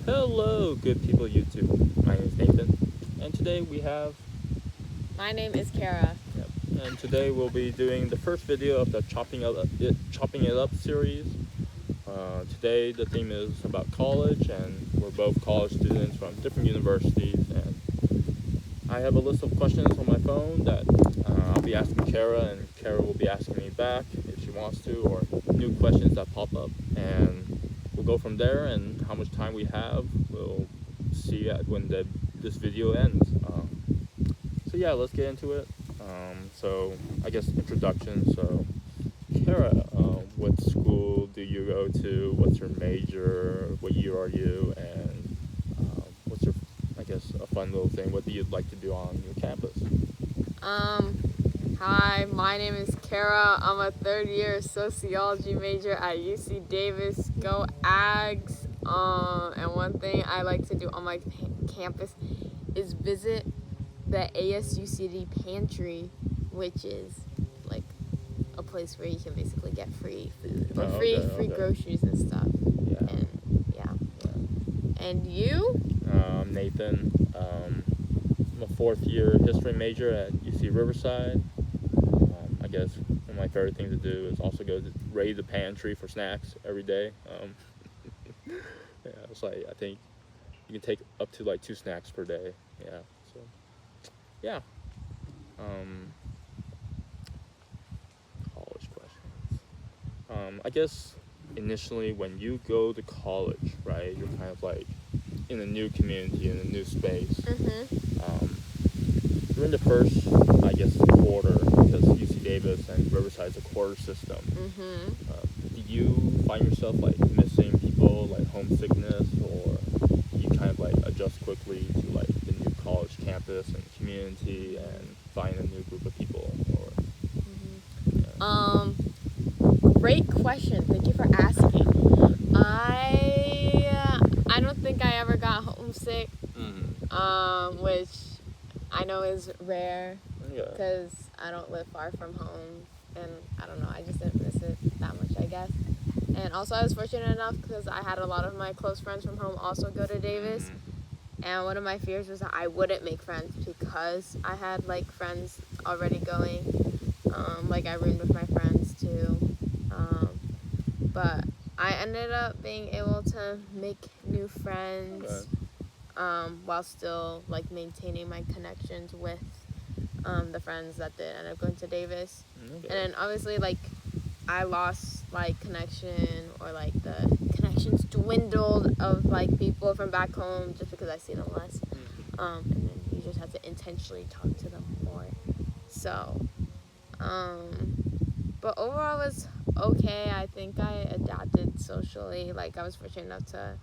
Hello, good people YouTube. My name is Nathan, and today we have, My name is Kara. and today we'll be doing the first video of the Chopping It Up series. Today the theme is about college, and we're both college students from different universities, and I have a list of questions on my phone that I'll be asking Kara, and Kara will be asking me back if she wants to, or new questions that pop up, and we'll go from there. And how much time we have, we'll see when this video ends. So yeah, let's get into it. So I guess introduction. So Kara, what school do you go to? What's your major? What year are you? And what's your, I guess, a fun little thing? What do you like to do on your campus? Hi, my name is Kara. I'm a third year sociology major at UC Davis. Go Ags. And one thing I like to do on my campus is visit the ASUCD pantry, which is like a place where you can basically get free food or free groceries and stuff. Yeah. And yeah. And you? Nathan. I'm a fourth year history major at UC Riverside. I guess one of my favorite things to do is also go to raid the pantry for snacks every day. Yeah, it's like I think you can take up to like 2 snacks per day. Yeah. So yeah. College questions. I guess initially when you go to college, right, you're kind of like in a new community, in a new space. During the first, I guess, quarter, because UC Davis and Riverside is a quarter system. Did you find yourself like missing people, like homesickness, or you kind of like adjust quickly to like the new college campus and community and find a new group of people? Or Great question. Thank you for asking. I don't think I ever got homesick, which I know is rare because I don't live far from home, and I don't know, I just didn't miss it that much, I guess. And also I was fortunate enough because I had a lot of my close friends from home also go to Davis, and one of my fears was that I wouldn't make friends because I had like friends already going. Like I roomed with my friends too, but I ended up being able to make new friends, while still like maintaining my connections with the friends that did end up going to Davis. And then obviously like I lost like connection, or like the connections dwindled of like people from back home just because I see them less. And then you just have to intentionally talk to them more. So, but overall it was okay. I think I adapted socially. Like I was fortunate enough to,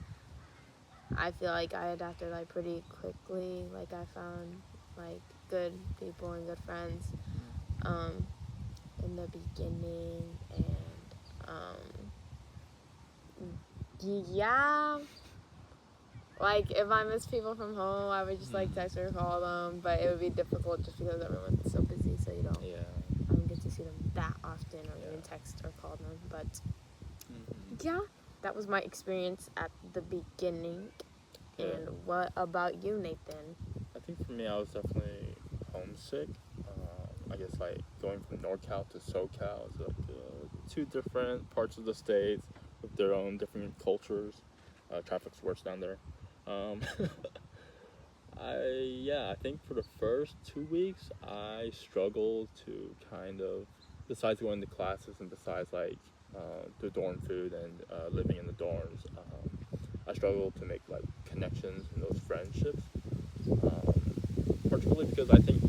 I feel like I adapted like pretty quickly. Like I found like good people and good friends in the beginning, and yeah, like if I miss people from home I would just like text or call them, but it would be difficult just because everyone's so busy, so you don't get to see them that often or even text or call them. But yeah, that was my experience at the beginning. And what about you, Nathan? I think for me, I was definitely homesick. I guess like going from NorCal to SoCal is like 2 different parts of the states with their own different cultures. Traffic's worse down there. I think for the first 2 weeks, I struggled to kind of, besides going to classes and besides like the dorm food and living in the dorms, I struggled to make like connections and those friendships. Particularly because I think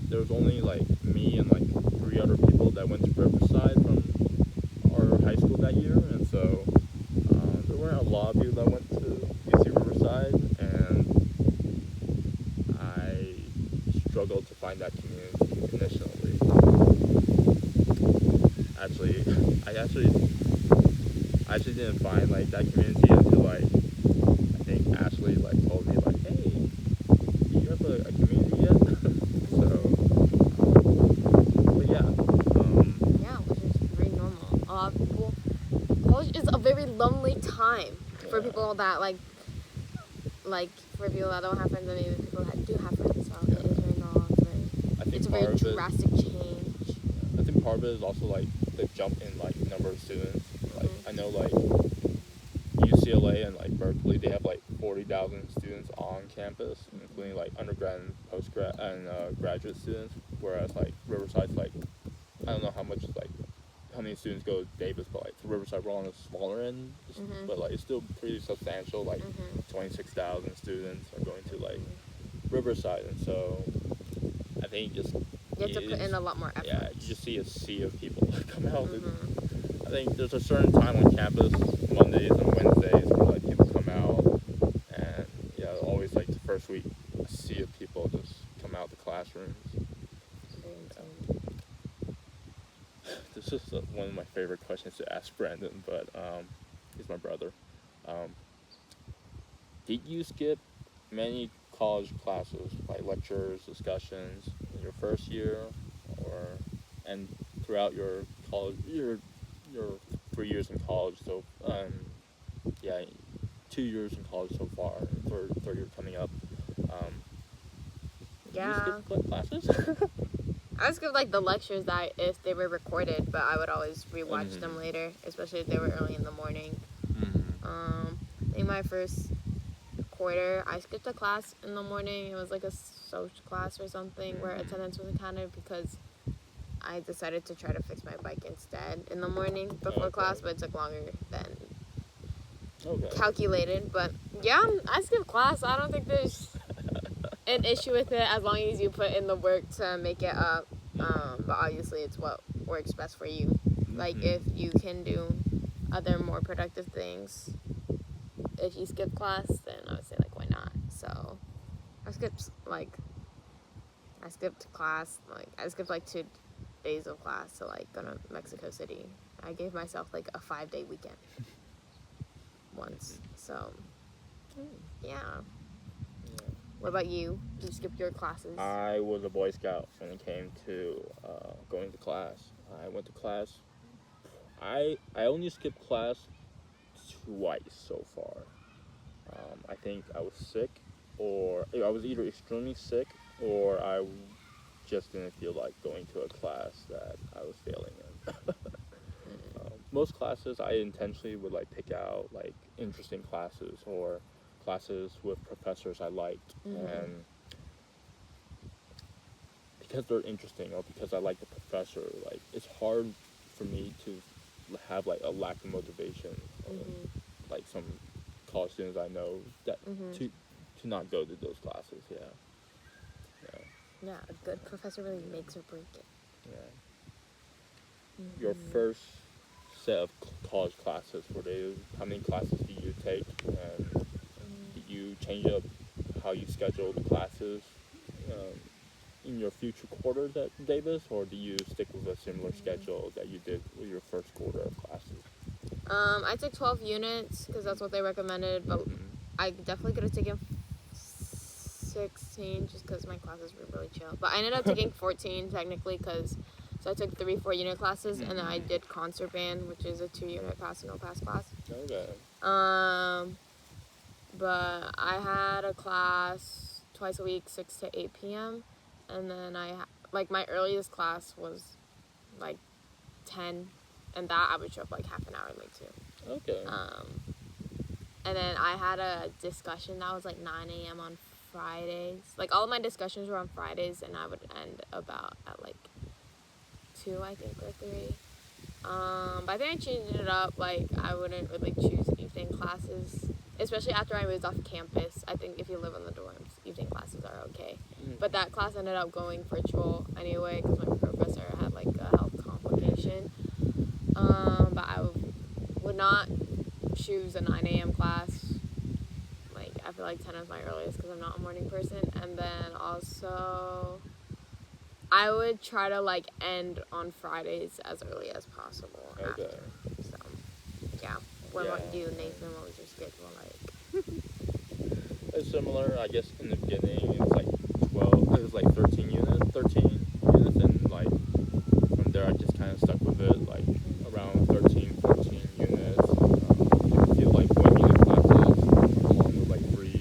there was only like me and like 3 other people that went to Riverside from our high school that year, and so there weren't a lot of you that went to UC Riverside, and I struggled to find that community initially. I actually didn't find like that community until like I think Ashley like told me like, hey, do you have a community yet? But yeah. Yeah, which is very normal. A lot of people, college is a very lonely time for people that like like for people that don't have friends and maybe people that do have friends. So it is very normal. It's a very drastic change. I think part of it is also like the jump in like number of students. Like I know like UCLA and like Berkeley, they have like 40,000 students on campus, including like undergrad and postgrad and graduate students. Whereas like Riverside's like, I don't know how many students go to Davis, but like Riverside, we're on the smaller end, but like it's still pretty substantial. Like 26,000 students are going to like Riverside, and so I think you have to put in a lot more effort. Yeah, you just see a sea of people come out. I think there's a certain time on campus, Mondays and Wednesdays, where like people come out, and yeah, always like the first week, a sea of people just come out the classrooms. This is one of my favorite questions to ask Brandon, but he's my brother. Did you skip many college classes, like lectures, discussions, in your first year, and throughout your college, your 3 years in college? So 2 years in college so far, third year coming up. Did you skip classes? I would skip like the lectures that if they were recorded, but I would always rewatch them later, especially if they were early in the morning. I think my first quarter, I skipped a class in the morning. It was like a social class or something where attendance wasn't counted because I decided to try to fix my bike instead in the morning before class, but it took longer than calculated. But yeah, I skipped class. I don't think there's an issue with it as long as you put in the work to make it up. But obviously it's what works best for you. Like if you can do other more productive things, if you skip class, then I would say like why not? So I skipped class, like I skipped like 2 days of class to like go to Mexico City. I gave myself like a 5-day weekend once. So yeah. What about you? Did you skip your classes? I was a Boy Scout when it came to going to class. I went to class. I only skipped class twice so far. I think I was sick, or I was either extremely sick, or I just didn't feel like going to a class that I was failing in. Most classes I intentionally would like pick out like interesting classes or classes with professors I liked, and because they're interesting or because I like the professor, like it's hard for me to have like a lack of motivation, like some college students I know that to not go to those classes. Yeah, a good professor really makes or break it. Your first set of college classes, how many classes do you take, and did you change up how you schedule the classes in your future quarters at Davis, or do you stick with a similar schedule that you did with your first quarter of classes? I took 12 units because that's what they recommended, but I definitely could have taken 16 just because my classes were really chill. But I ended up taking 14 technically so I took 3 4-unit classes, and then I did concert band, which is a 2-unit pass and no pass class. Okay. But I had a class twice a week, 6 to 8 p.m. And then my earliest class was like 10, and that I would show up like half an hour late too. Okay. And then I had a discussion that was like 9 a.m. on Fridays. Like all of my discussions were on Fridays, and I would end about at like 2, I think, or 3. But I think I changed it up. Like I wouldn't really choose evening classes, especially after I moved off campus. I think if you live in the dorms, evening classes are okay. But that class ended up going virtual anyway because my professor had like a health complication. But I would not choose a 9 a.m. class. Like I feel like 10 is my earliest because I'm not a morning person. And then also I would try to like end on Fridays as early as possible after. So yeah. What about you, Nathan? What was your schedule like? It's similar, I guess. In the beginning, it was like 12. It was like 13 units, and like from there, I just kind of stuck with it, like around 13, 14 units. I feel like 1 unit classes, along with like 3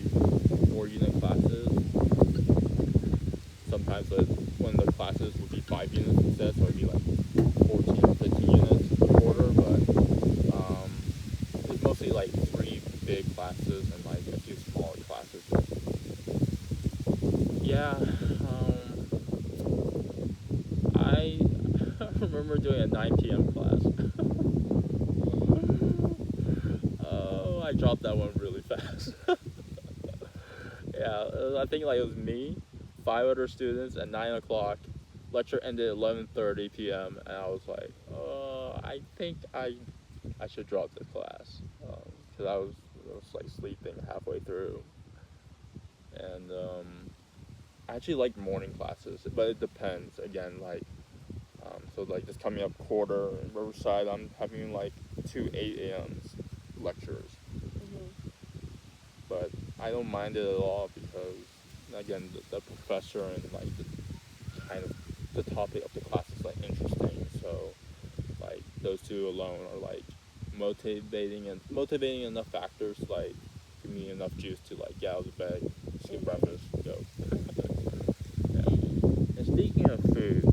like a few smaller classes. Yeah, I remember doing a 9 p.m. class. Oh, I dropped that one really fast. Yeah, I think like it was me, 5 other students at 9 o'clock. Lecture ended at 11:30 p.m. and I was like, I think I should drop the class because I was like sleeping halfway through. And I actually like morning classes, but it depends. Again, like so like just coming up quarter in Riverside, I'm having like 2 8 a.m. lectures. But I don't mind it at all because again the professor and like the kind of the topic of the class is like interesting, so like those two alone are like motivating enough factors to, like give me enough juice to like get out of bed, skip breakfast, go. Yeah. And speaking of food,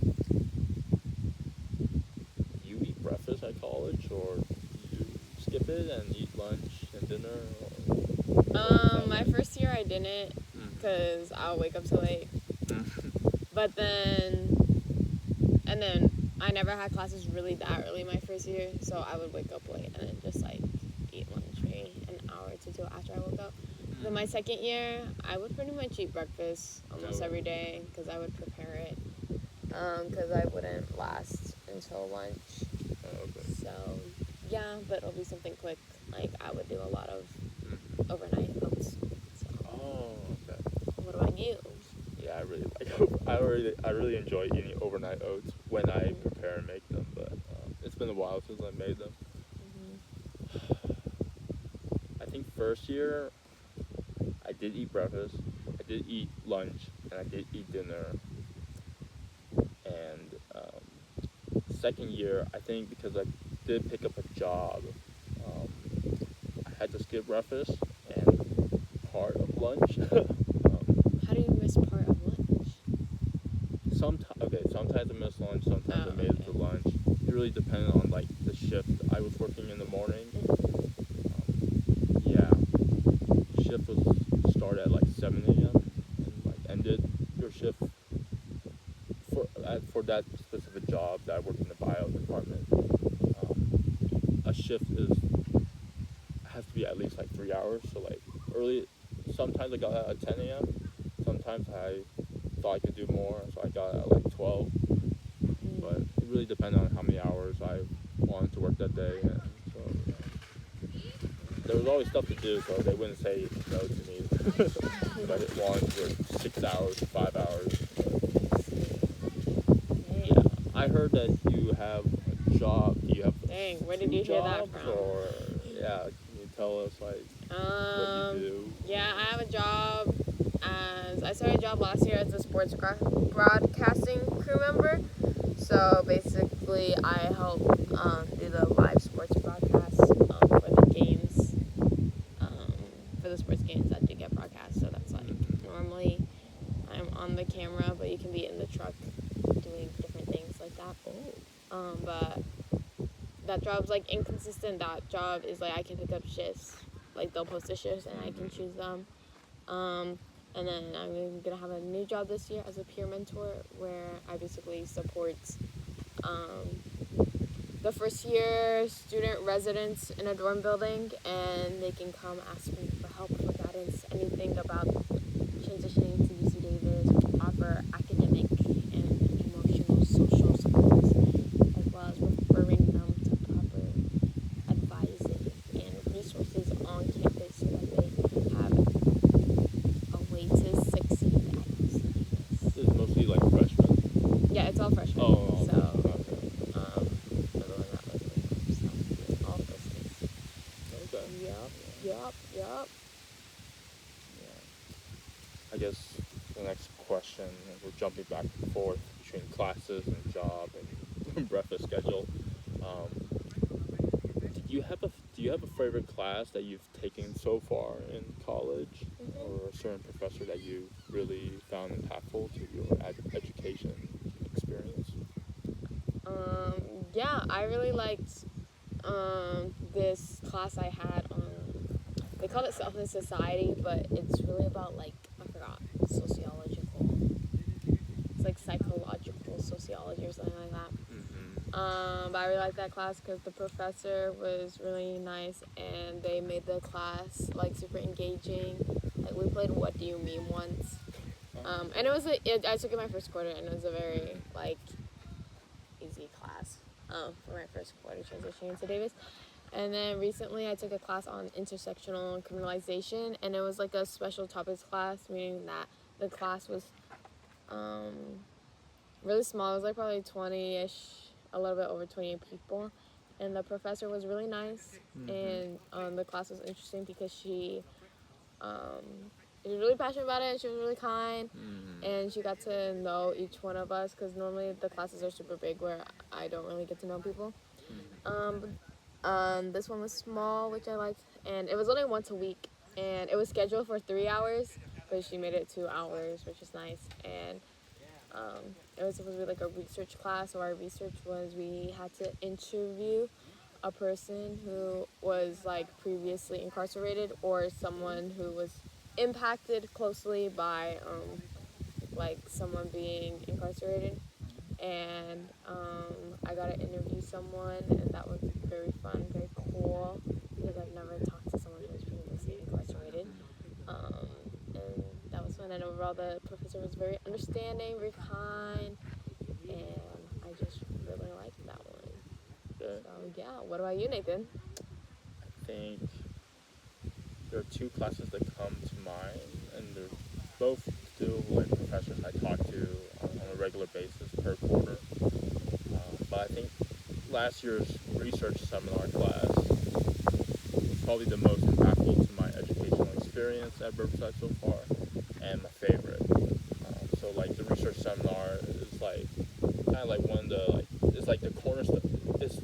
do you eat breakfast at college or do you skip it and eat lunch and dinner? My first year I didn't because I would wake up so late. But then I never had classes really that early my first year, so I would wake up late and then just like eat lunch maybe an hour to 2 after I woke up. Then my second year, I would pretty much eat breakfast almost every day because I would prepare it because I wouldn't last until lunch. So yeah, but it'll be something quick. Like I would do a lot of overnight oats. So. Oh, okay. What about you? Yeah, I really like. I really enjoy eating overnight oats when I prepare and make them. But it's been a while since I made them. I think first year, I did eat breakfast. I did eat lunch, and I did eat dinner. And second year, I think because I did pick up a job, I had to skip breakfast and part of lunch. How do you miss part of lunch? Sometimes I miss lunch, sometimes I made it to lunch. It really depended on like the shift I was working in the morning. Shift was started at like 7 a.m. and like ended your shift for that specific job that I worked in the bio department. A shift has to be at least like 3 hours. So like early, sometimes I got out at 10 a.m. Sometimes I thought I could do more, so I got out at like 12. But it really depended on how many hours I wanted to work that day. And so there was always stuff to do, so they wouldn't say no to me. If I wanted to work 6 hours, 5 hours. Yeah, I heard that you have a job. You have where did you hear that from? Or yeah, can you tell us like what you do? Yeah, I have a job. I started a job last year as a sports broadcasting crew member. So basically, I help do the live sports broadcasts for the games, for the sports games that do get broadcast. So that's like normally I'm on the camera, but you can be in the truck doing different things like that. But that job's like inconsistent. That job is like I can pick up shifts, like they'll post the shifts and I can choose them. And then I'm gonna have a new job this year as a peer mentor, where I basically support the first year student residents in a dorm building, and they can come ask me for help, for guidance, anything about transitioning to UC Davis, offer academic and emotional social support, as well as referring them to proper advising and resources on campus so that they have a way to succeed at UC Davis. It's mostly like freshmen? Yeah, it's all freshmen. Oh, so, okay. all freshmen. Okay. Yup. Yeah. I guess the next question, we're jumping back and forth between classes and job and breakfast schedule. Do you have a favorite class that you've taken so far in college, or a certain professor that you really found impactful to your education experience? Yeah, I really liked this class I had on, I they called it Self and Society, but it's really about like, I forgot, sociological. It's like psychological sociology or something like that. But I really liked that class because the professor was really nice and they made the class like super engaging. Like we played What Do You Mean once. And it was I took it my first quarter and it was a very like easy class for my first quarter transitioning into Davis. And then recently I took a class on intersectional criminalization and it was like a special topics class, meaning that the class was really small. It was like probably 20-ish, a little bit over 28 people. And the professor was really nice. And the class was interesting because she was really passionate about it. She was really kind. And she got to know each one of us because normally the classes are super big where I don't really get to know people. This one was small, which I liked. And it was only once a week. And it was scheduled for 3 hours, but she made it 2 hours, which is nice. And it was supposed to be like a research class, so our research was we had to interview a person who was like previously incarcerated or someone who was impacted closely by like someone being incarcerated. And I got to interview someone, and that was very fun, very cool, because I've never talked to someone who was previously incarcerated. And that was fun, and overall the professor was very understanding, very kind, and I just really liked that one. Good. So yeah, what about you, Nathan? I think there are two classes that come to mind, and they're both still like professors I talk to on a regular basis per quarter. But I think last year's research seminar class was probably the most impactful to my educational experience at Riverside so far, and my favorite. So like the research seminar is like kind of like one of the like it's like the cornerstone. It's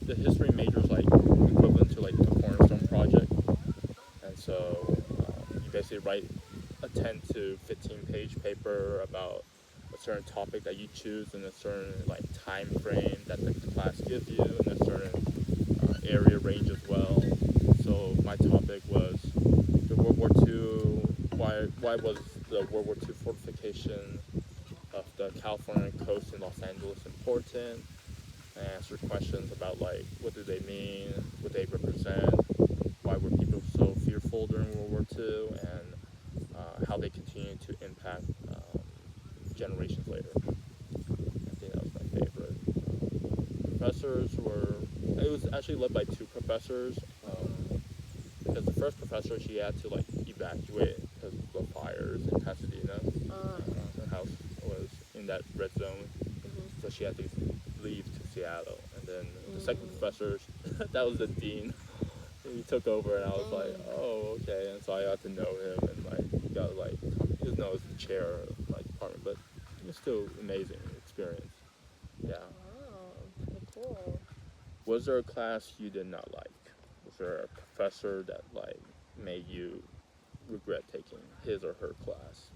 the history major's like equivalent to like a cornerstone project, and so you basically write a 10 to 15 page paper about a certain topic that you choose in a certain like time frame that the class gives you, and a certain area range as well. So my topic was the World War II. Why was the World War II fortification of the California coast in Los Angeles important? I answered questions about like what do they mean, what they represent, why were people so fearful during World War II, and how they continue to impact generations later. I think that was my favorite. Professors were, it was actually led by two professors, because the first professor, she had to like evacuate because of the fires in Pasadena. Her house was in that red zone, so she had to leave to Seattle. And then the second professor, that was the dean. He took over, and I was like, oh, okay. And so I got to know him, and like got like he doesn't know as the chair of my department, but it was still amazing experience. Yeah. Wow, pretty cool. Was there a class you did not like? Was there a professor that like made you regret taking his or her class?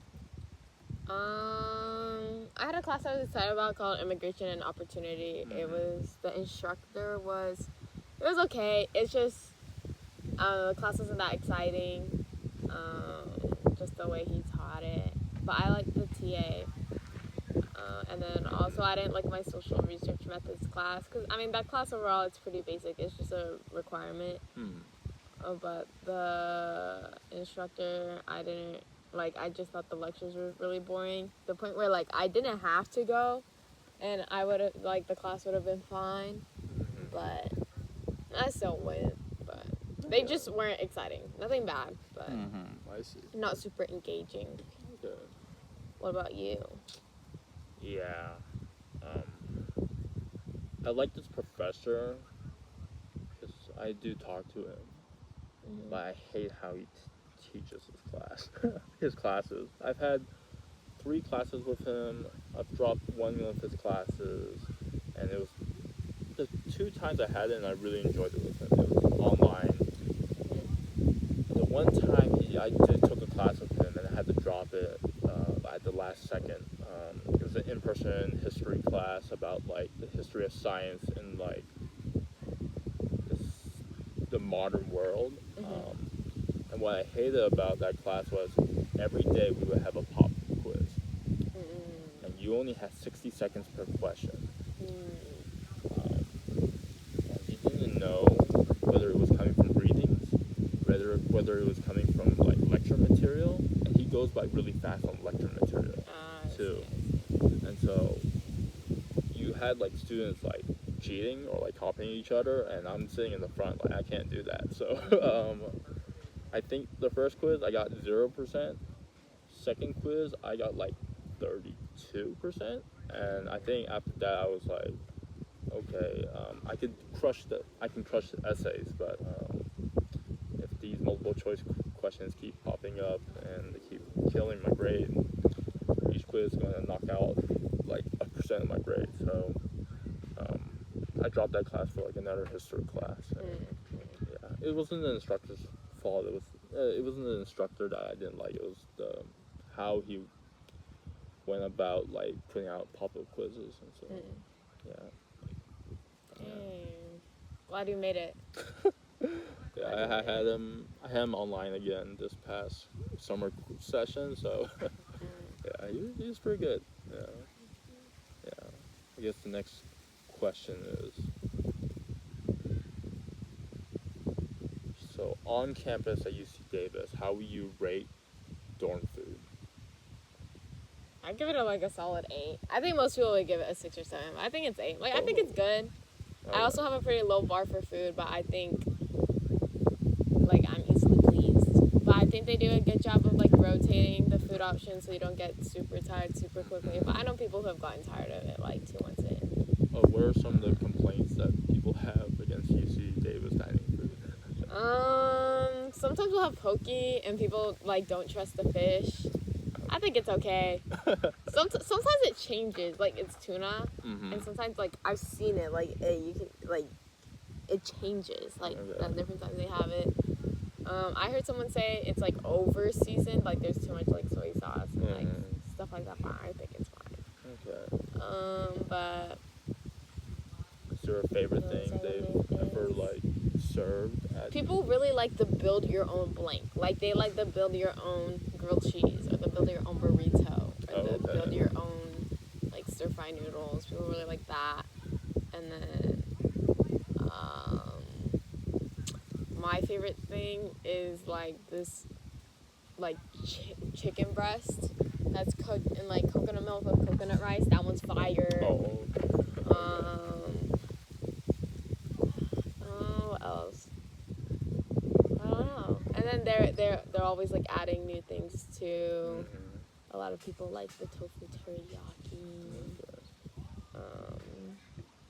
I had a class I was excited about called Immigration and Opportunity. It was, the instructor was, it was okay. It's just, the class wasn't that exciting, just the way he taught it. But I liked the TA. And then also I didn't like my social research methods class, because, I mean, that class overall, it's pretty basic. It's just a requirement. But the instructor, I didn't, like, I just thought the lectures were really boring. The point where, like, I didn't have to go, and I would have, like, the class would have been fine. But I still went. But they just weren't exciting. Nothing bad, but I see. not super engaging. Okay. What about you? Yeah. I like this professor because I do talk to him, but I hate how he teaches his classes. I've had 3 classes with him. I've dropped one of his classes, and it was the 2 times I had it, and I really enjoyed it with him. It was online. The one time I did took a class with him, and I had to drop it at the last second. It was an in-person history class about like the history of science in like the modern world. what I hated about that class was every day we would have a pop quiz. And you only had 60 seconds per question. And you didn't know whether it was coming from readings, whether it was coming from like lecture material. And he goes by really fast on lecture material too. And so you had like students like cheating or like copying each other, and I'm sitting in the front like I can't do that. So I think the first quiz I got 0%. Second quiz I got like 32%, and I think after that I was like, okay, I can crush the essays, but if these multiple choice questions keep popping up and they keep killing my grade, each quiz is going to knock out like 1% of my grade. So I dropped that class for like another history class. And, yeah, it wasn't the instructor's fault. It wasn't the instructor that I didn't like. It was how he went about like putting out pop-up quizzes, and so yeah. Glad you made it. Yeah, I had him online again this past summer session, so yeah, he was pretty good. Yeah. I guess the next question is, so on campus at UC Davis, how will you rate dorm food? I'd give it a solid 8. I think most people would give it a 6 or 7. I think it's 8. I think it's good. Okay. I also have a pretty low bar for food, but I think I'm easily pleased. But I think they do a good job of rotating the food options so you don't get super tired super quickly. But I know people who have gotten tired of it 2 months in. What are some of the complaints that people have against UC Davis dining food? Sometimes we'll have poke and people don't trust the fish. I think it's okay. Sometimes it changes, it's tuna, and sometimes I've seen it you can it changes at different times they have it. I heard someone say it's over seasoned, there's too much soy sauce and stuff like that. But I think it's fine. Okay. But is there a favorite thing they've ever served? People really like the build your own blank. They like the build your own grilled cheese or the build your own burrito or the build your own stir fry noodles. People really like that. And then my favorite thing is this chicken breast that's cooked in coconut milk with coconut rice. That one's fire. What else? I don't know. And then they're always adding new things too. A lot of people like the tofu teriyaki.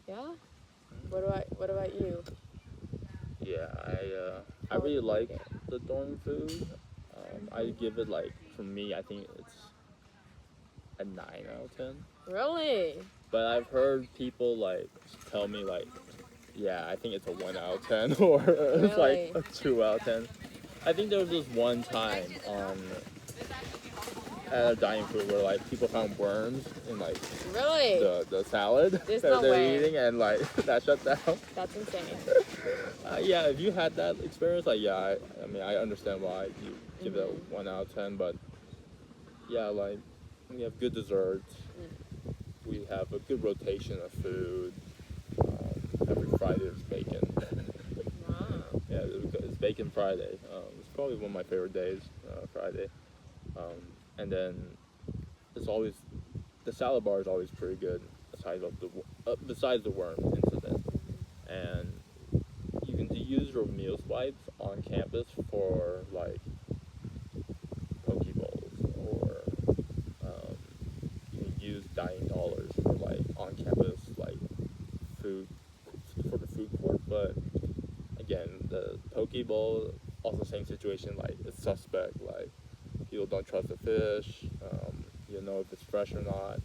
Yeah. What about you? Yeah, I really like the dorm food. I give it for me, I think it's a 9 out of 10. Really? But I've heard people tell me yeah, I think it's a 1 out of 10 or it's Really? a 2 out of 10. I think there was this one time at a dining food where people found worms in Really? the salad There's that no they're way. eating, and that shut down. That's insane. Yeah, if you had that experience, yeah, I mean, I understand why you give it a 1 out of 10, but yeah, we have good desserts. We have a good rotation of food. Every Friday there's bacon. Wow. Yeah, it's Bacon Friday. It's probably one of my favorite days, Friday. And then it's always, the salad bar is always pretty good, besides the worm incident. And you can use your meal swipes on campus for poke bowls, or you can use dining dollars for on campus food, for the food court. But again, the poke bowl, also same situation, it's suspect. People don't trust the fish. You don't know if it's fresh or not.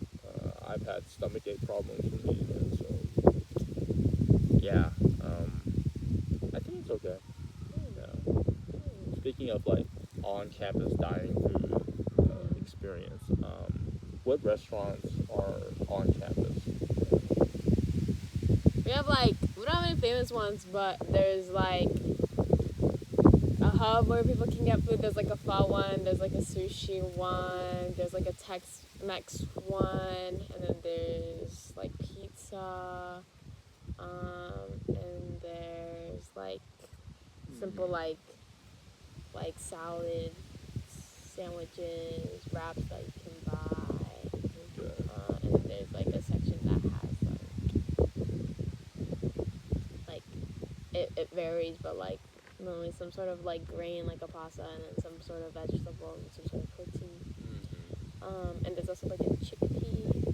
I've had stomachache problems from eating it, so yeah. I think it's okay. Yeah. Speaking of on-campus dining food experience, what restaurants are on campus? We have we don't have any famous ones, but there's hub where people can get food. There's like a pho one, there's like a sushi one, there's like a Tex-Mex one, and then there's like pizza, and there's like simple like salad, sandwiches, wraps that you can buy, and then there's like a section that has like it varies, but like normally some sort of like grain, like a pasta, and then some sort of vegetable and some sort of protein. And there's also like a chickpea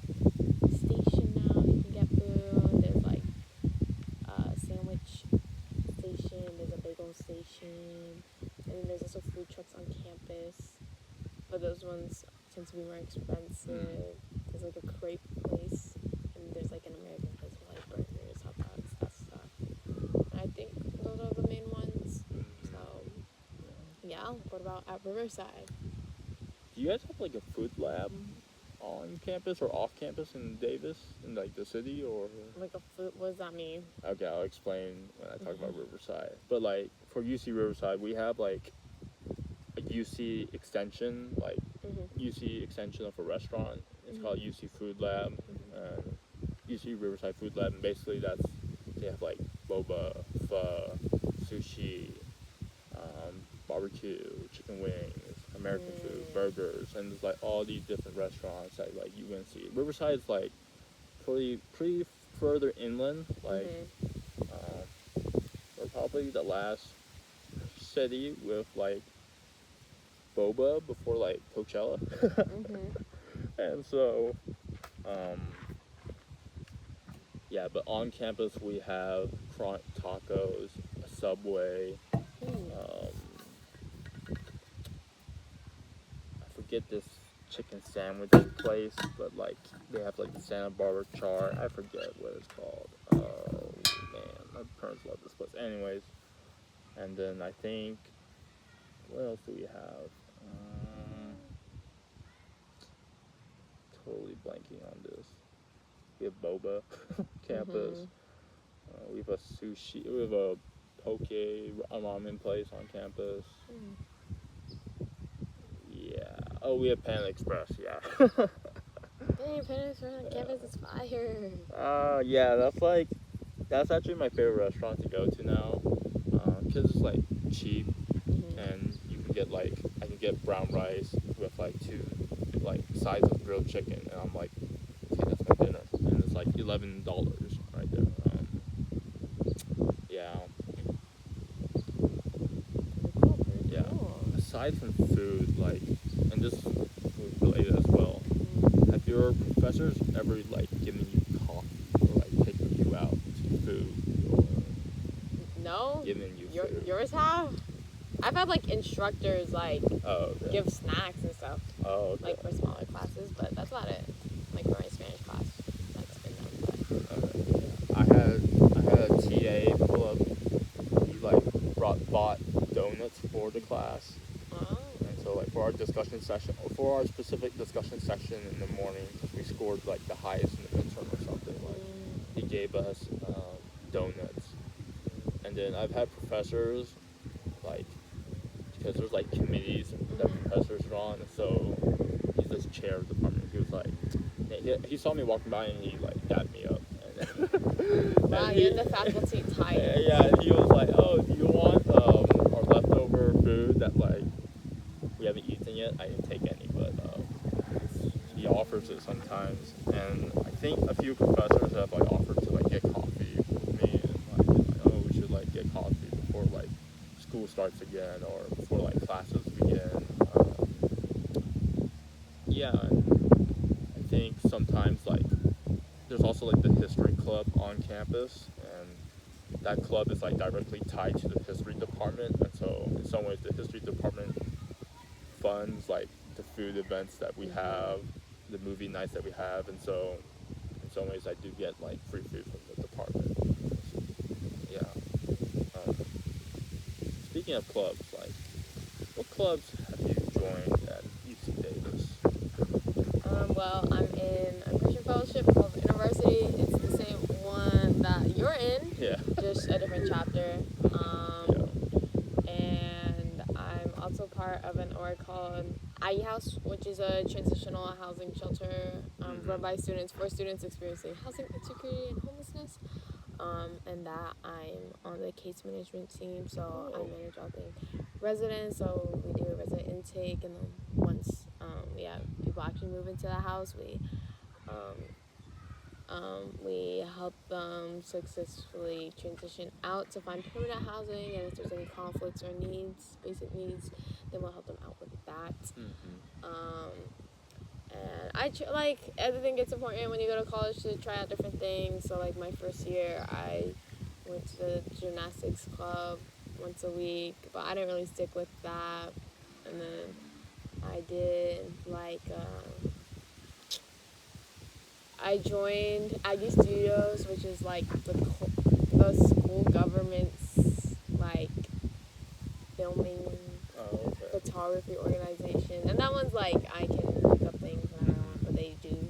station now. You can get food. There's like a sandwich station. There's a bagel station, and then there's also food trucks on campus. But those ones tend to be more expensive. There's like a crepe place, and there's like an American place with like burgers, hot dogs, that stuff. And I think those are the main ones. So, yeah. What about at Riverside? Do you guys have like a food lab on campus or off campus in Davis, in like the city, or? Like a food, what does that mean? Okay, I'll explain when I talk about Riverside. But like for UC Riverside, we have like a UC extension, like UC extension of a restaurant. It's called UC Food Lab, and UC Riverside Food Lab, and basically they have like boba, pho, sushi, barbecue, chicken wings, American food, burgers, and there's like all these different restaurants at like UNC. Riverside's like pretty further inland, like we're probably the last city with like boba before like Coachella. And so yeah, but on campus we have Crunk Tacos, a Subway, I forget this chicken sandwich place, but like they have like the Santa Barbara char. I forget what it's called. Oh man, my parents love this place. Anyways, and then I think, what else do we have? Totally blanking on this. We have boba campus. We have a sushi. We have a poke ramen place on campus. Yeah. Oh, we have Panda Express. Yeah. Dang, Panda Express on campus is fire. Yeah. That's actually my favorite restaurant to go to now. Cause it's like cheap, and you can get like I can get brown rice with like 2 like sides of grilled chicken, and I'm like, okay, that's my dinner, and it's like $11 right there. Yeah. Yeah. Aside from food, like, and this is food related as well. Have your professors ever like given you coffee or like taken you out to food or no? Given you food? Yours have? I've had like instructors like give snacks and stuff. Oh, okay. Like for smaller classes, but that's about it. Like for my Spanish class, that's been done. I had a TA pull up. He like bought donuts for the class. And so like for our discussion session, or for our specific discussion section in the morning, we scored like the highest in the midterm or something. Like he gave us donuts, and then I've had professors like, because there's like committees that professors are on, so he's this chair of the department. He was like, he saw me walking by and he like dapped me up. And wow, you're in the faculty type. Yeah, and he was like, oh, do you want our leftover food that like we haven't eaten yet? I didn't take any, but he offers it sometimes, and I think a few professors have like offered to like get coffee with me, and like, oh, we should like get coffee before like school starts again, or before like classes begin. Yeah, and I think sometimes like there's also like the history club on campus, and that club is like directly tied to the history department, and so in some ways the history department funds like the food events that we have, the movie nights that we have, and so in some ways I do get like free food from the department. Yeah. Speaking of clubs, like, what clubs have you joined at UC Davis? Well, I'm in a Christian fellowship called University. It's the same one that you're in. Yeah. Just a different chapter. And IE House, which is a transitional housing shelter run by students for students experiencing housing insecurity and homelessness. And that I'm on the case management team, so I manage all the residents. So we do a resident intake, and then once people actually move into the house, we help them successfully transition out to find permanent housing, and if there's any conflicts or needs, basic needs, then we'll help them out with that. And I think it's important when you go to college to try out different things. So like my first year, I went to the gymnastics club once a week, but I didn't really stick with that. And then I did I joined Aggie Studios, which is like the school government's like filming photography organization, and that one's like I can pick up things when I want, but they do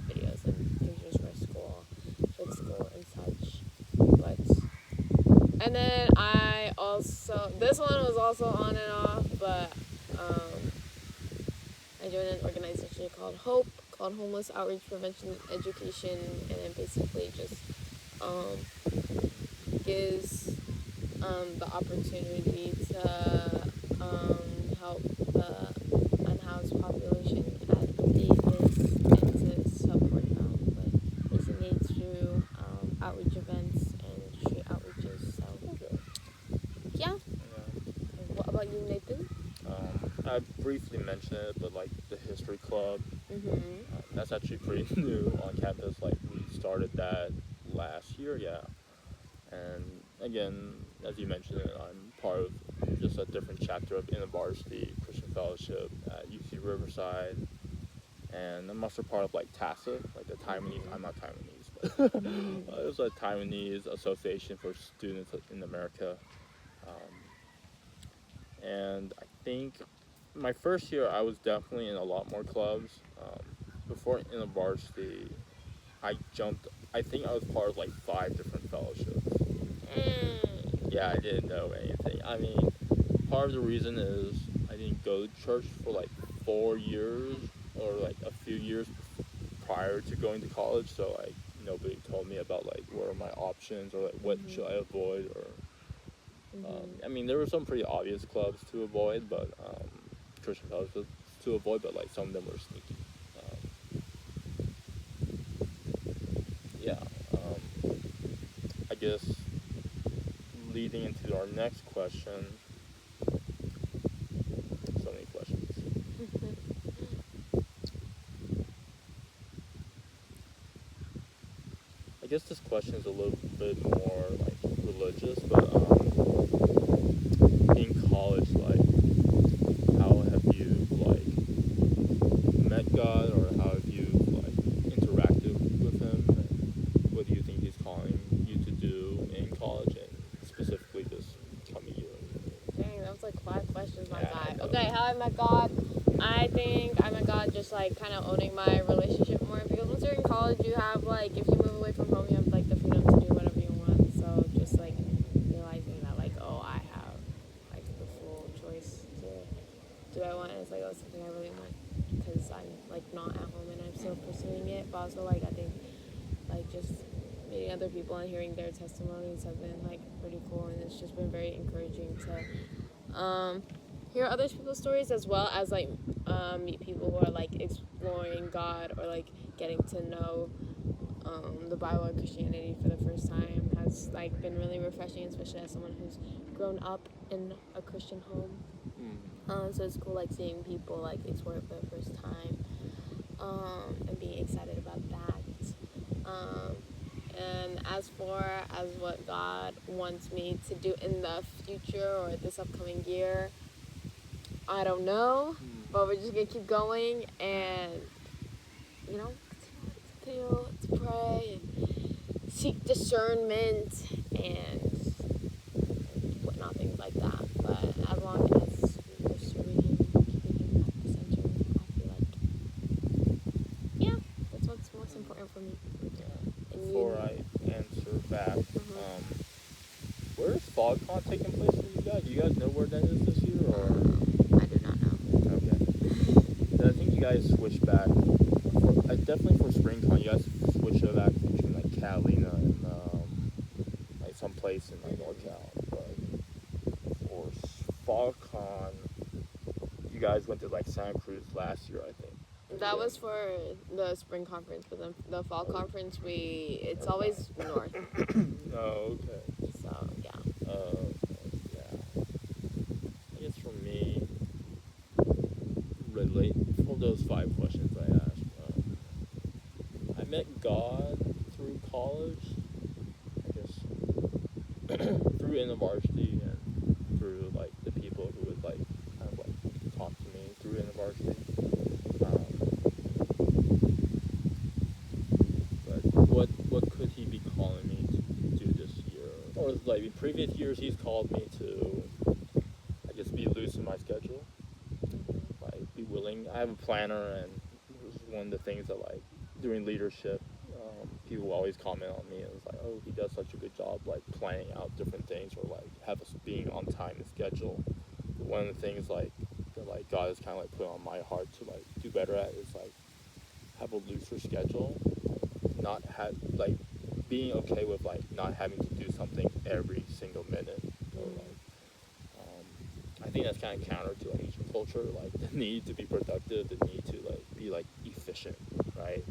videos and pictures for the school and such. And then I also, this one was also on and off, but I joined an organization called HOPE, called Homeless Outreach Prevention Education, and it basically just gives the opportunity to help the unhoused population at Davis and to support them with basic needs through outreach events and street outreaches. So, yeah. What about you, Nathan? I briefly mentioned it, but like the history club, that's actually pretty new on campus. Like we started that last year, and again, as you mentioned, I'm part of just a different chapter of InterVarsity Christian Fellowship at UC Riverside, and I'm also part of like TASA, like the Taiwanese. I'm not Taiwanese, but it's a Taiwanese Association for Students in America, and I think my first year I was definitely in a lot more clubs. Before InterVarsity, I think I was part of like 5 different fellowships. Yeah, I didn't know anything. I mean, part of the reason is I didn't go to church for like 4 years or like a few years prior to going to college, so like nobody told me about like what are my options or like what should I avoid or I mean there were some pretty obvious clubs to avoid, but Christian fellowships to avoid, but like some of them were sneaky. I guess leading into our next question. So many questions. I guess this question is a little bit more like religious, but in college, like, how have you like met God, or how have you like interacted with Him, and what do you think He's calling you to do in college, and specifically this coming year? Dang, that was like 5 questions, my guy. Okay, how I met God. I think I met God just like kind of owning my relationship more, because once you're in college, you have like, if you move away from home, you have like the freedom to do whatever you want. So just like realizing that like, oh, I have like the full choice to do what I want. And it's like, oh, something I really want, because I'm like not at home and I'm still pursuing it. But also like I think like just meeting other people and hearing their testimonies have been like pretty cool, and it's just been very encouraging to hear other people's stories, as well as like meet people who are like exploring God or like getting to know the Bible and Christianity for the first time has like been really refreshing, especially as someone who's grown up in a Christian home. So it's cool like seeing people like explore it for the first time and being excited about that. And as what God wants me to do in the future or this upcoming year, I don't know, but we're just gonna keep going and, you know, continue to pray and seek discernment and whatnot, things like that. But as long as we're serving Him, keeping Him at the center, I feel like, yeah, that's what's most important for me. Before I answer back, where is FogCon taking place for you guys? Do you guys know where that is this year, or? I do not know. Okay. you guys switch back. Definitely for SpringCon, you guys switch it back between like Catalina and like some place in like NorCal. But for FallCon, you guys went to like Santa Cruz last year, I think. That was for the spring conference, but then the fall conference, it's always north. Oh, okay. So yeah. Yeah. I guess for me, relate for those 5 questions I asked. I met God through college, I guess, through InterVarsity and through like the people who would like kind of like talk to me through InterVarsity. But what could he be calling me to do this year? Or like in previous years, he's called me to, I guess, be loose in my schedule. Like be willing. I have a planner, and this is one of the things that like doing leadership, people always comment on me. It's like, oh, he does such a good job like planning out different things or like have us being on time and schedule. But one of the things like that like God has kind of like put on my heart to like do better at is like have a looser schedule, not have like being okay with like not having to do something every single minute. Or like, I think that's kind of counter to like Asian culture, like the need to be productive, the need to like be like efficient, right?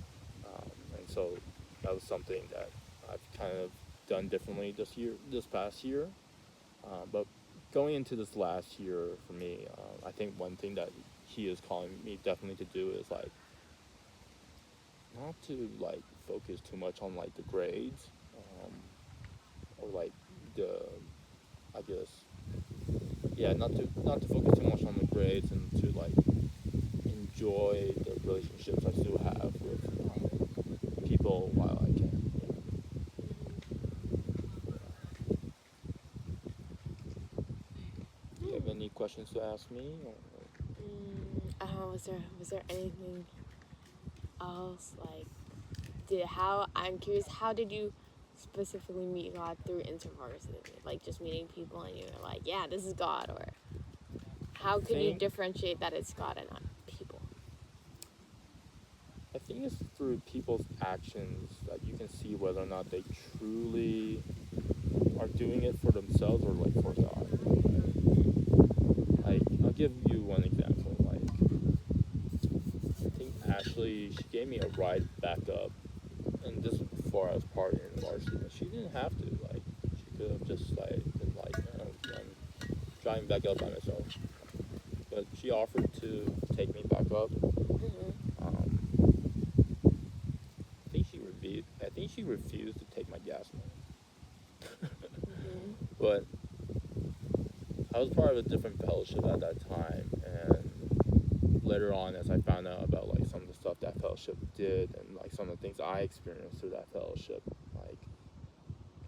And so that was something that I've kind of done differently this past year. But going into this last year for me, I think one thing that he is calling me definitely to do is like not to like focus too much on like the grades, or like the, I guess, yeah, not to focus too much on the grades and to like enjoy the relationships I still have with people while I can. Do you have any questions to ask me? Was there anything else like? I'm curious, how did you specifically meet God through InterVarsity? Like just meeting people and you're like, yeah, this is God, or how can you differentiate that it's God and not people? I think it's through people's actions that you can see whether or not they truly are doing it for themselves or like for God. Like, I'll give you one example. Like, I think Ashley, she gave me a ride back up, and this was before I was partying in the varsity. And she didn't have to. Like, she could have just like been like, I'm driving back up by myself. But she offered to take me back up. I think she refused to take my gas money. But I was part of a different fellowship at that time, and later on, as I found out about like some of the stuff that fellowship did and like some of the things I experienced through that fellowship, like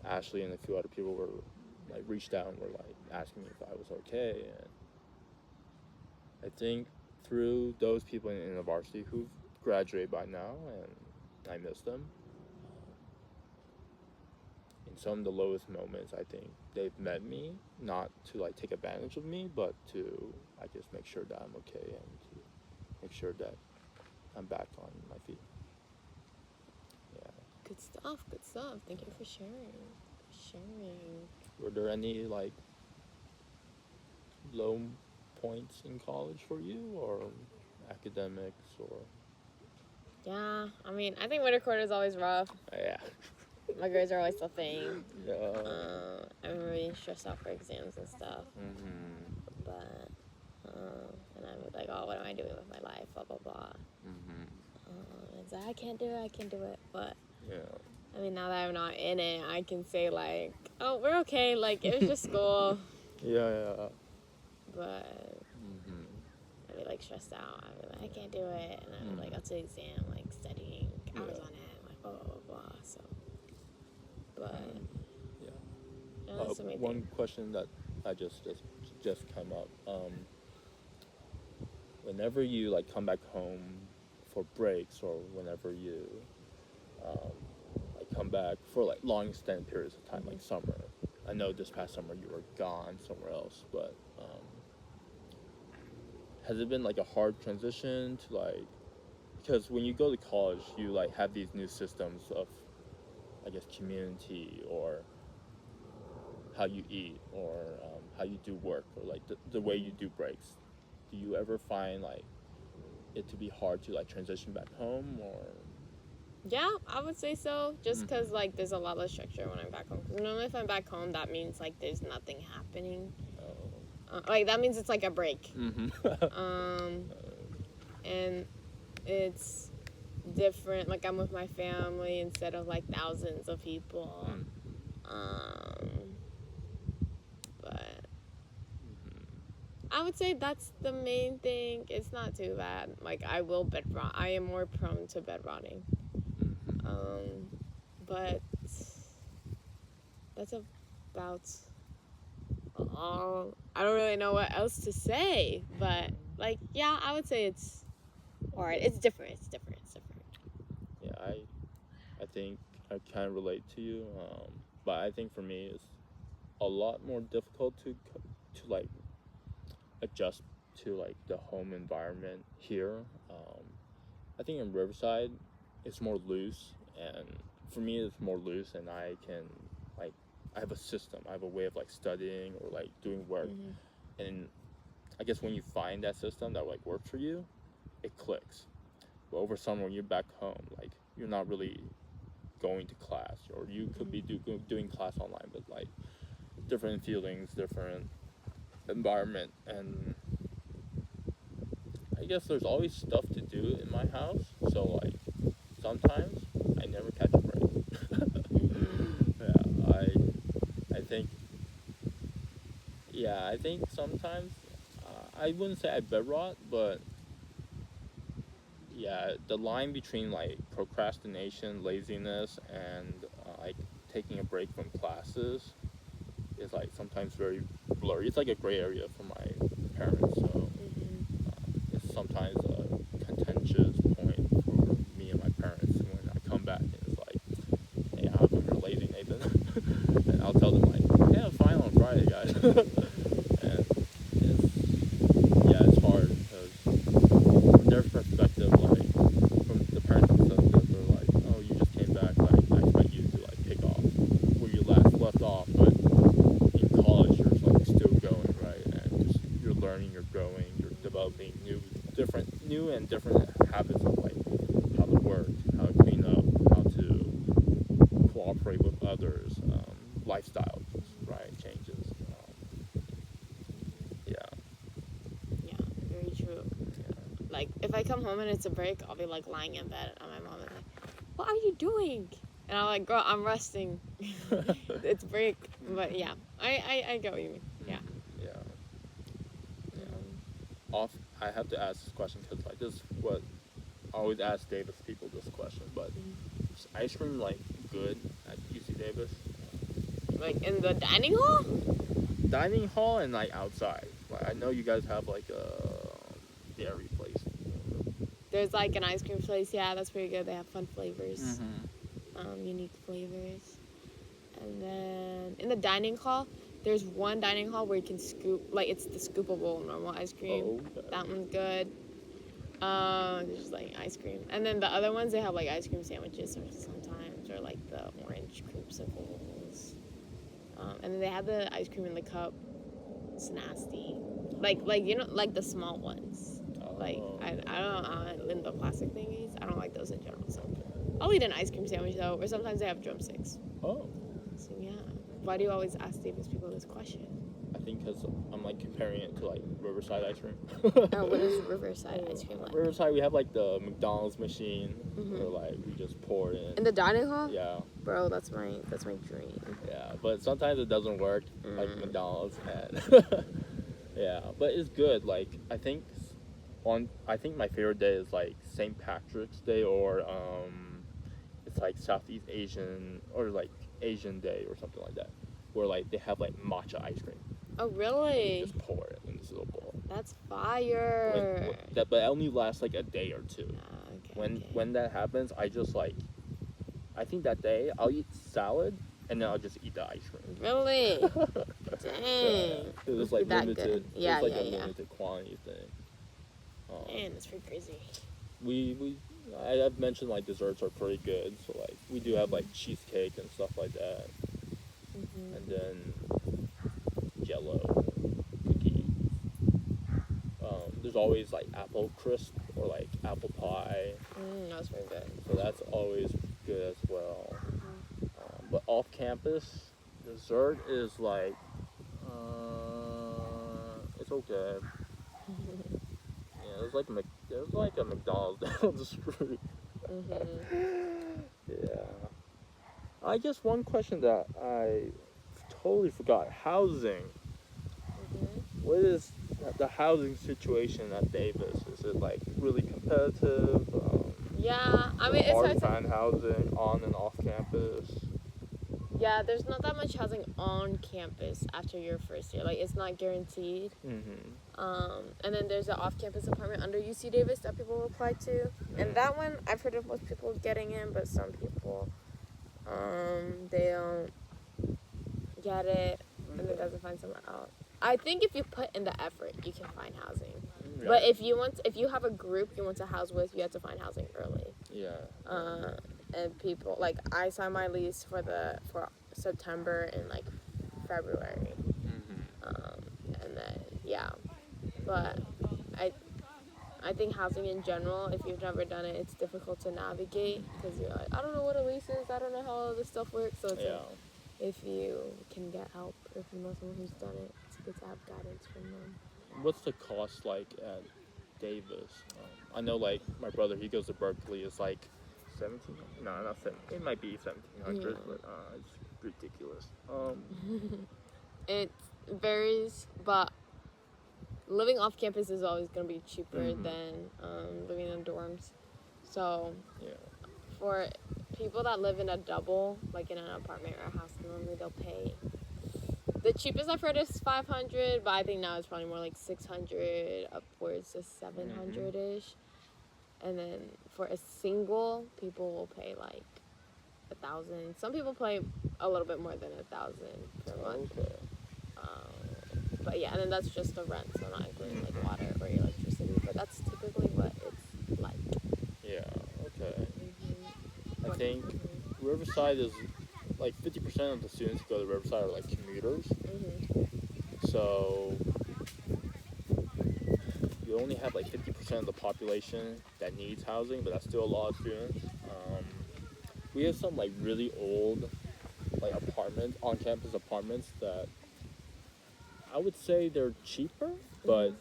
Ashley and a few other people were like reached out and were like asking me if I was okay. And I think through those people in the varsity who've graduated by now, and I miss them, in some of the lowest moments, I think they've met me, not to like take advantage of me, but to, I just make sure that I'm okay and to make sure that I'm back on my feet. Yeah. Good stuff. Thank you for sharing. Were there any like low points in college for you, or academics, or? Yeah, I mean, I think winter quarter is always rough. Yeah. My grades are always the thing. Yeah. I'm really stressed out for exams and stuff. But, and I'm like, oh, what am I doing with my life? Blah, blah, blah. And so I can't do it. But, Yeah. I mean, now that I'm not in it, I can say, like, oh, we're okay. Like, it was just school. Yeah. But, I'd be, like, stressed out. I'd be like, I can't do it. And I would, like, up to the exam, like, studying hours on end, like, blah, blah, blah, blah. So, but, that's the main one thing. question that I just come up. Whenever you like come back home for breaks, or whenever you like come back for like long extended periods of time, like summer. I know this past summer you were gone somewhere else, but has it been like a hard transition to like, because when you go to college, you like have these new systems of, I guess, community or how you eat or how you do work or like the way you do breaks. Do you ever find like it to be hard to like transition back home or? Yeah, I would say so. Just because like there's a lot less structure when I'm back home. Because normally if I'm back home, that means like there's nothing happening. Like that means it's like a break. And it's different. Like I'm with my family instead of like thousands of people. But I would say that's the main thing. It's not too bad. Like I will bed rot. I am more prone to bed rotting. But that's about all. I don't really know what else to say. But like, yeah, I would say it's hard. It's different. Yeah, I think I kind of relate to you. But I think for me it's a lot more difficult to like adjust to like the home environment here. I think in Riverside it's more loose, and for me it's more loose, and I can like I have a system, I have a way of like studying or like doing work, and I guess when you find that system that like works for you, it clicks. But over summer when you're back home, like you're not really going to class, or you could be doing class online, but like different feelings, different environment, and I guess there's always stuff to do in my house, so like sometimes I never catch a break. I think sometimes I wouldn't say I bed rot, but yeah, the line between like procrastination, laziness, and like taking a break from classes is like sometimes very blurry. It's like a gray area for my parents, so it's sometimes a contentious point for me and my parents when I come back and it's like, hey, how come you're lazy, Nathan? And I'll tell them like, yeah, I'm fine on Friday, guys. And it's hard because from their perspective, like from the parents' perspective, they're like, oh, you just came back, like I expect you to like pick off where you left off, but in college you're like still going, right? And just you're learning, you're growing, you're developing new and different habits of like how to work, how to clean up, how to cooperate with others, lifestyle, right, changes. Yeah, very true. Like if I come home and it's a break, I'll be like lying in bed and my mom is like, what are you doing? And I'm like, girl, I'm resting. It's break. But yeah, I get what you mean. Yeah. I have to ask this question because like this is what I always ask Davis people this question, but is ice cream like good at UC Davis? Like in the dining hall? Dining hall and like outside. Like I know you guys have like a dairy place. There's like an ice cream place. Yeah, that's pretty good. They have fun flavors, unique flavors. And then in the dining hall, there's one dining hall where you can scoop, like it's the scoopable normal ice cream. Oh, okay. That one's good. There's just like ice cream. And then the other ones, they have like ice cream sandwiches sometimes, or like the orange creamsicles. And then they have the ice cream in the cup. It's nasty. Like you know, like the small ones. Like I don't in the plastic thingies. I don't like those in general. So I'll eat an ice cream sandwich though, or sometimes they have drumsticks. Oh. So yeah. Why do you always ask Davis people this question? I think because I'm like comparing it to like Riverside ice cream. Oh, what is Riverside ice cream like? Riverside, we have like the McDonald's machine where like we just pour it in. In the dining hall? Yeah. Bro, that's my dream. Yeah, but sometimes it doesn't work like McDonald's and yeah, but it's good. Like I think my favorite day is like St. Patrick's Day or it's like Southeast Asian or like Asian Day or something like that, where like they have like matcha ice cream. Oh really? You just pour it in this little bowl. That's fire. But it only lasts like a day or two. When that happens, I just like, I think that day I'll eat salad and then I'll just eat the ice cream. Really? Dang. It was like that limited. Good. Yeah, it was like a limited quantity thing. Man, that's pretty crazy. I've mentioned like desserts are pretty good, so like we do have like cheesecake and stuff like that, and then Jello cookies. There's always like apple crisp or like apple pie. That's very good. So that's always good as well. But off campus, dessert is like, it's okay. Yeah, there's like a McDonald's down the street. Yeah. I guess one question that I totally forgot: housing. What is the housing situation at Davis? Is it like really competitive? Yeah, I mean, it's hard hard to find housing on and off campus. Yeah, there's not that much housing on campus after your first year. Like, it's not guaranteed. And then there's an off-campus apartment under UC Davis that people apply to. And that one, I've heard of most people getting in, but some people, they don't get it, and it doesn't find someone else. I think if you put in the effort, you can find housing. Yeah. But if you have a group you want to house with, you have to find housing early. Yeah. And people, like, I signed my lease for September in like February. And then but I think housing in general, if you've never done it, it's difficult to navigate because you're like, I don't know what a lease is, I don't know how all this stuff works. So it's like, if you can get help, if you know someone who's done it, it's good to have guidance from them. What's the cost like at Davis? I know like my brother, he goes to Berkeley. It's like 17. No, not 17. It might be 1,700, but it's ridiculous. It varies, but living off campus is always going to be cheaper than living in dorms. So for people that live in a double, like in an apartment or a house, normally they'll pay. The cheapest I've heard is 500, but I think now it's probably more like 600, upwards to 700-ish. And then for a single, people will pay like 1,000. Some people pay a little bit more than 1,000 per month. Okay. But yeah, and then that's just the rent, so not including like water or electricity. But that's typically what it's like. Yeah. Okay. I think Riverside is like 50% of the students who go to Riverside are like commuters. So you only have like 50% of the population that needs housing, but that's still a lot of students. We have some like really old like apartments, on-campus apartments that I would say they're cheaper, but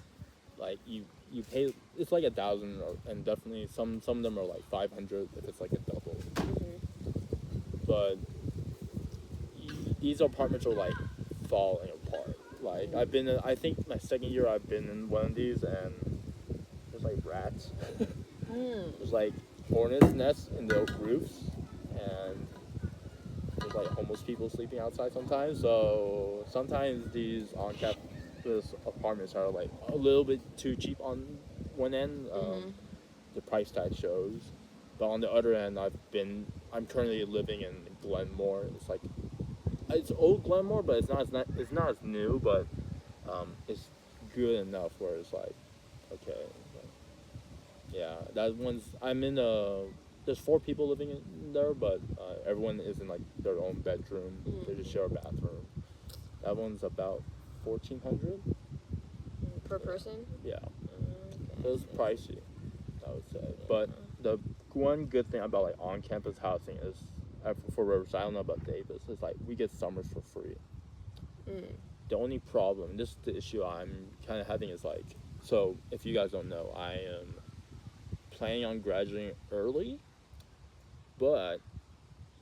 like you pay, it's like 1,000, and definitely some of them are like 500 if it's like a double. But these apartments are like falling apart. Like I think my second year I've been in one of these, and there's like rats. There's like hornets nests in the roofs, and there's like homeless people sleeping outside sometimes. So sometimes these on-campus apartments are like a little bit too cheap on one end. The price tag shows, but on the other end, I'm currently living in Glenmore. It's old Glenmore, but it's not as new, but it's good enough where it's like okay. Yeah, that one's there's 4 people living in there, but everyone is in like their own bedroom. They just share a bathroom. That one's about 1,400 per person. Yeah, so it's pricey, I would say. But the one good thing about like on-campus housing is for Riverside, I don't know about Davis, is like we get summers for free. The only problem, this is the issue I'm kind of having, is like, so if you guys don't know, I am planning on graduating early, but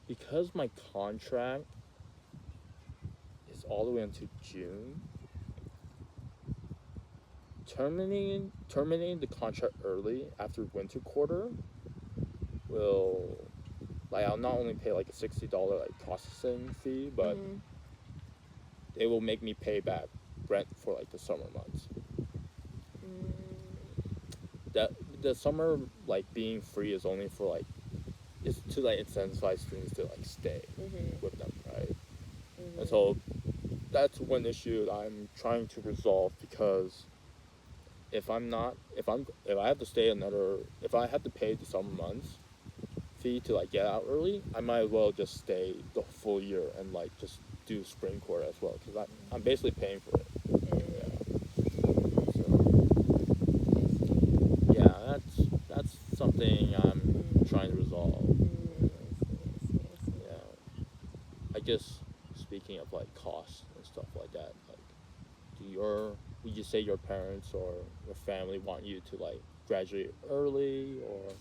because my contract is all the way into June, terminating the contract early after winter quarter will, like, I'll not only pay like a $60 like processing fee, but they will make me pay back rent for like the summer months. That the summer like being free is only for like, it's to like incentivize students to like stay with them, right? And so that's one issue that I'm trying to resolve, because if I have to stay if I have to pay the summer months fee to like get out early, I might as well just stay the full year and like just do spring quarter as well, because I'm basically paying for it. Yeah. So that's something I'm trying to resolve. Yeah. I guess speaking of like costs and stuff like that, like would you say your parents or your family want you to like graduate early or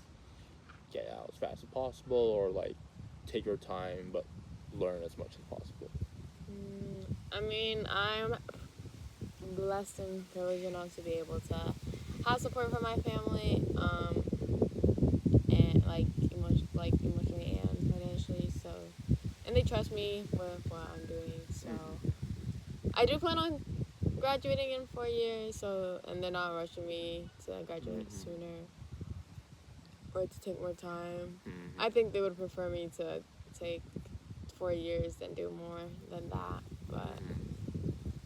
get out as fast as possible, or like take your time but learn as much as possible? I mean, I'm blessed and privileged enough to be able to have support from my family, and like emotionally and financially. So, and they trust me with what I'm doing. So, I do plan on graduating in 4 years. So, and they're not rushing me to graduate sooner or to take more time. I think they would prefer me to take 4 years than do more than that. But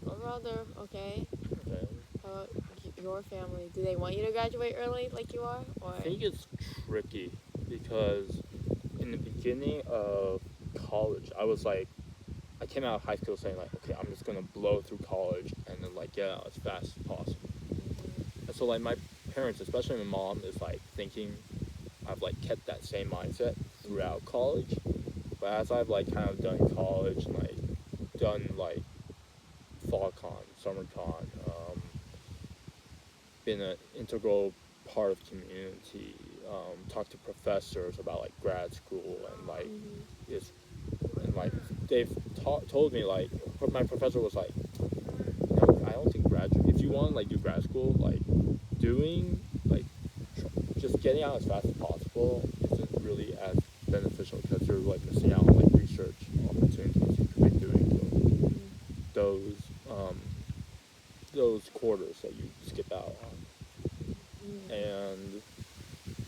overall, they're okay. How about your family? Do they want you to graduate early like you are? Or? I think it's tricky because in the beginning of college, I came out of high school saying like, okay, I'm just gonna blow through college and then like get out as fast as possible. And so like my parents, especially my mom, is like thinking I've like kept that same mindset throughout college. But as I've like kind of done college and like done like fall con, summer con, been an integral part of community, talked to professors about like grad school and like it's and like they've told me like my professor was like, I don't think if you want to like do grad school, like doing like just getting out as fast as possible isn't really as beneficial because you're like missing out on like research opportunities you could be doing those quarters that you skip out on. And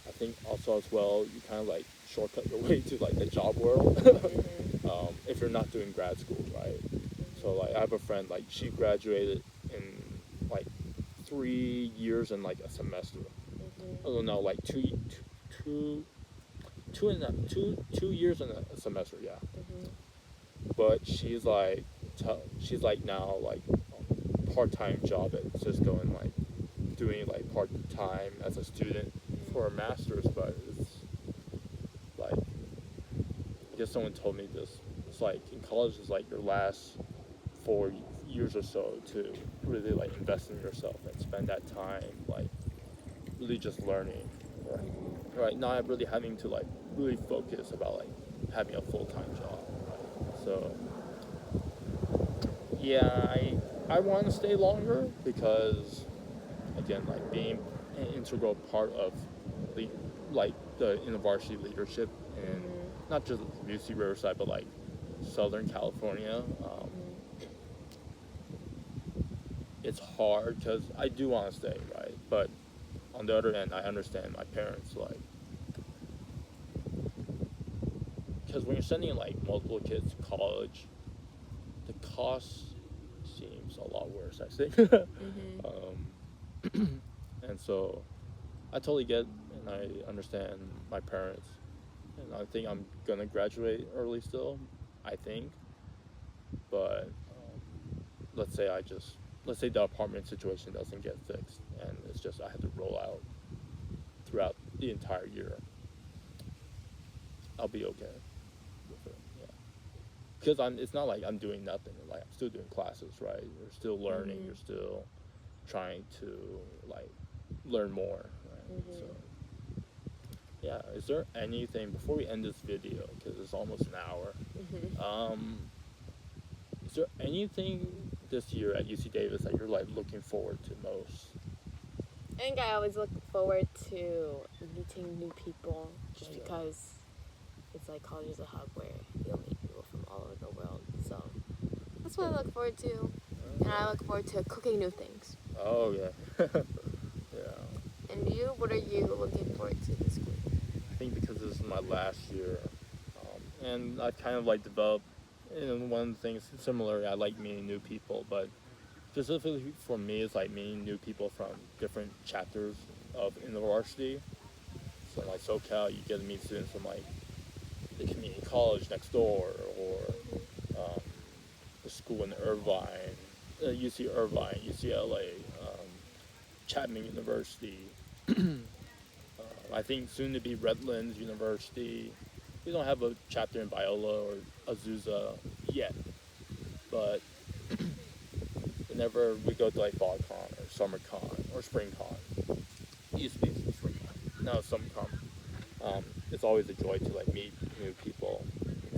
I think also as well, you kind of like shortcut your way to like the job world if you're not doing grad school, right? So like I have a friend, like she graduated in like 3 years and like a semester. Oh no, like two years and a semester, yeah. But she's like now like part-time job at Cisco and like doing like part-time as a student for a master's. But it's like, I guess someone told me this, it's like in college is like your last 4 years or so to really like invest in yourself and spend that time like really just learning, right? Not really having to like really focus about like having a full-time job, right? So yeah, I want to stay longer because again, like being an integral part of like the university leadership in not just UC Riverside but like Southern California. It's hard because I do want to stay, right? But on the other end, I understand my parents, like, because when you're sending like multiple kids to college, the cost seems a lot worse, I think. And so I totally get and I understand my parents, and I think I'm gonna graduate early still, I think. But let's say the apartment situation doesn't get fixed, and it's just I have to roll out throughout the entire year. I'll be okay with it, yeah. Because it's not like I'm doing nothing. Like I'm still doing classes, right? You're still learning. You're still trying to like learn more, right? So yeah. Is there anything before we end this video? Because it's almost an hour. Is there anything this year at UC Davis that you're like looking forward to most? I think I always look forward to meeting new people just because it's like college is a hub where you'll meet people from all over the world. So that's what I look forward to. And I look forward to cooking new things. Oh, yeah. Yeah. And you? What are you looking forward to this week? I think because this is my last year, and I've kind of like developed, one of the things similar, I like meeting new people, but specifically for me, it's like meeting new people from different chapters of in the varsity. So like SoCal, you get to meet students from like the community college next door, or the school in Irvine, UC Irvine, UCLA, Chapman University. I think soon to be Redlands University. We don't have a chapter in Biola or Azusa yet, but whenever we go to like FallCon or SummerCon or SpringCon, it used to be SpringCon, now it's SummerCon, it's always a joy to like meet new people.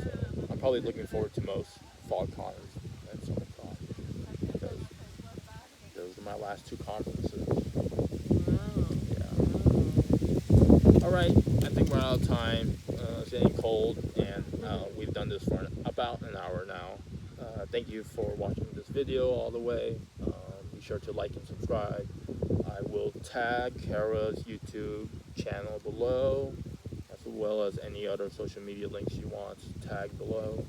So I'm probably looking forward to most FallCons and SummerCon because those are my last two conferences. Yeah. All right, I think we're out of time. It's getting cold, and we've done this for about an hour now. Thank you for watching this video all the way. Be sure to like and subscribe. I will tag Kara's YouTube channel below, as well as any other social media links you want tagged below.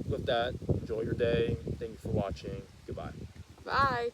With that, enjoy your day. Thank you for watching. Goodbye. Bye.